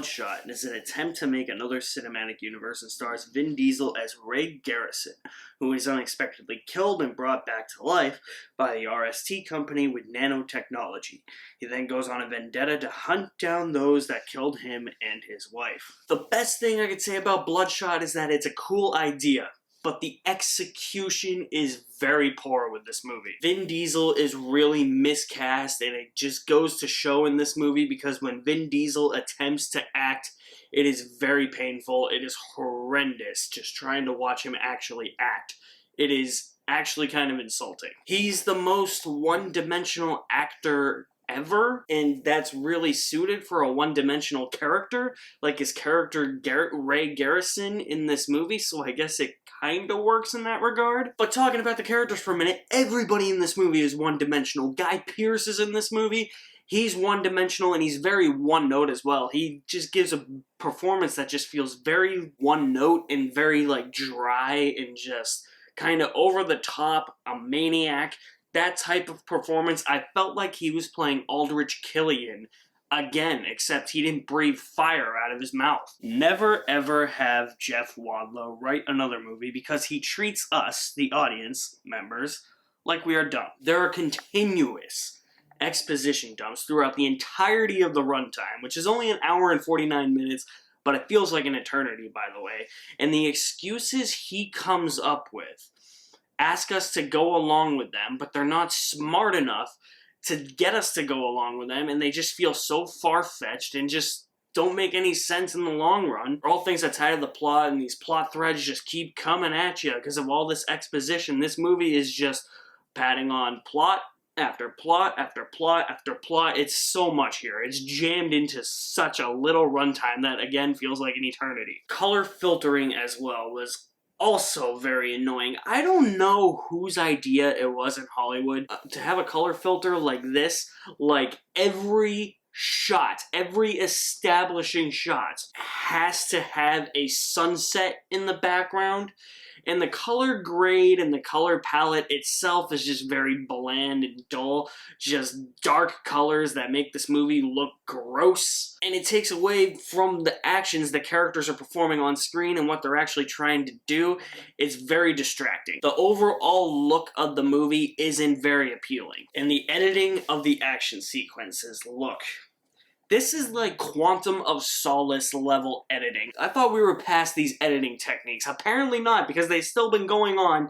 Bloodshot is an attempt to make another cinematic universe and stars Vin Diesel as Ray Garrison, who is unexpectedly killed and brought back to life by the RST company with nanotechnology. He then goes on a vendetta to hunt down those that killed him and his wife. The best thing I could say about Bloodshot is that it's a cool idea, but the execution is very poor with this movie. Vin Diesel is really miscast, and it just goes to show in this movie because when Vin Diesel attempts to act, it is very painful. It is horrendous just trying to watch him actually act. It is actually kind of insulting. He's the most one-dimensional actor ever, and that's really suited for a one-dimensional character, like his character Ray Garrison in this movie, so I guess it kinda works in that regard. But talking about the characters for a minute, everybody in this movie is one-dimensional. Guy Pearce is in this movie. He's one-dimensional, and he's very one-note as well. He just gives a performance that just feels very one-note and very, like, dry and just kinda over-the-top, a maniac. That type of performance, I felt like he was playing Aldrich Killian again, except he didn't breathe fire out of his mouth. Never ever have Jeff Wadlow write another movie because he treats us, the audience members, like we are dumb. There are continuous exposition dumps throughout the entirety of the runtime, which is only an hour and 49 minutes, but it feels like an eternity, by the way. And the excuses he comes up with ask us to go along with them, but they're not smart enough to get us to go along with them, and they just feel so far-fetched and just don't make any sense in the long run. All things that tie to the plot, and these plot threads just keep coming at you because of all this exposition. This movie is just padding on plot after plot after plot after plot. It's so much here. It's jammed into such a little runtime that, again, feels like an eternity. Color filtering as well was also very annoying. I don't know whose idea it was in Hollywood to have a color filter like this. Like, every shot, every establishing shot has to have a sunset in the background, and the color grade and the color palette itself is just very bland and dull. Just dark colors that make this movie look gross. And it takes away from the actions the characters are performing on screen and what they're actually trying to do. It's very distracting. The overall look of the movie isn't very appealing. And the editing of the action sequences, look. This is like Quantum of Solace level editing. I thought we were past these editing techniques. Apparently not, because they've still been going on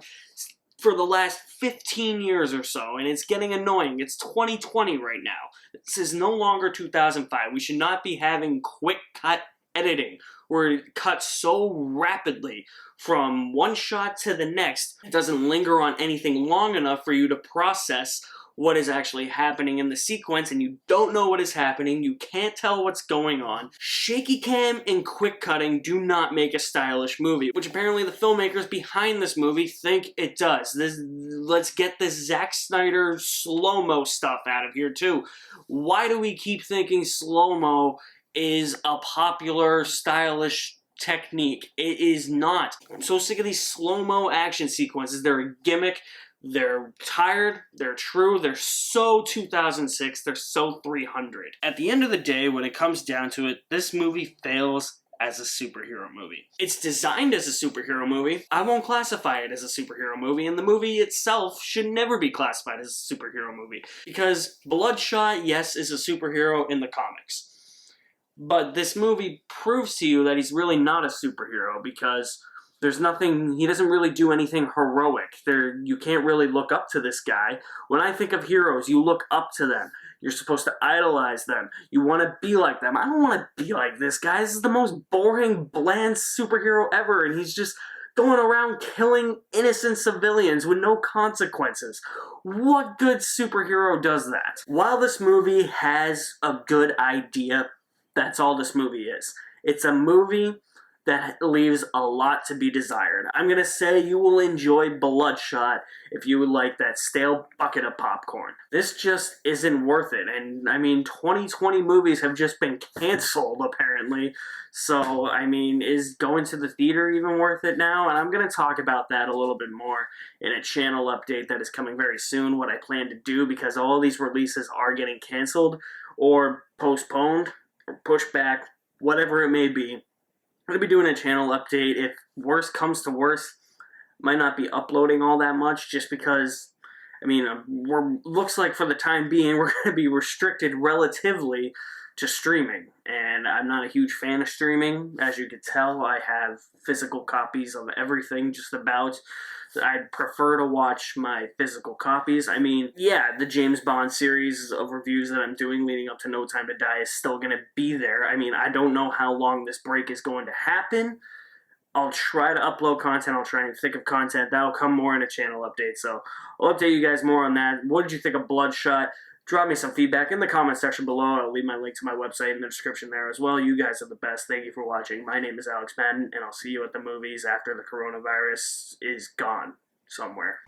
for the last 15 years or so, and it's getting annoying. It's 2020 right now. This is no longer 2005. We should not be having quick cut editing, where it cuts so rapidly from one shot to the next. It doesn't linger on anything long enough for you to process what is actually happening in the sequence, and you don't know what is happening. You can't tell what's going on. Shaky cam and quick cutting do not make a stylish movie, which apparently the filmmakers behind this movie think it does. Let's get this Zack Snyder slow-mo stuff out of here too. Why do we keep thinking slow-mo is a popular, stylish technique? It is not. I'm so sick of these slow-mo action sequences. They're a gimmick. They're tired, they're true, they're so 2006, they're so 300. At the end of the day, when it comes down to it, this movie fails as a superhero movie. It's designed as a superhero movie. I won't classify it as a superhero movie, and the movie itself should never be classified as a superhero movie. Because Bloodshot, yes, is a superhero in the comics. But this movie proves to you that he's really not a superhero, because there's nothing, he doesn't really do anything heroic. You can't really look up to this guy. When I think of heroes, you look up to them. You're supposed to idolize them. You want to be like them. I don't want to be like this guy. This is the most boring, bland superhero ever, and he's just going around killing innocent civilians with no consequences. What good superhero does that? While this movie has a good idea, that's all this movie is. It's a movie that leaves a lot to be desired. I'm gonna say you will enjoy Bloodshot if you would like that stale bucket of popcorn. This just isn't worth it, and I mean, 2020 movies have just been canceled, apparently. So, I mean, is going to the theater even worth it now? And I'm gonna talk about that a little bit more in a channel update that is coming very soon, what I plan to do, because all these releases are getting canceled, or postponed, or pushed back, whatever it may be. I'm going to be doing a channel update. If worse comes to worse, might not be uploading all that much just because, I mean, looks like for the time being, we're going to be restricted relatively to streaming. And I'm not a huge fan of streaming. As you can tell, I have physical copies of everything just about. I'd prefer to watch my physical copies. I mean, yeah, the James Bond series of reviews that I'm doing leading up to No Time to Die is still going to be there. I mean, I don't know how long this break is going to happen. I'll try to upload content. I'll try and think of content. That'll come more in a channel update. So I'll update you guys more on that. What did you think of Bloodshot? Drop me some feedback in the comment section below. I'll leave my link to my website in the description there as well. You guys are the best. Thank you for watching. My name is Alex Madden, and I'll see you at the movies after the coronavirus is gone somewhere.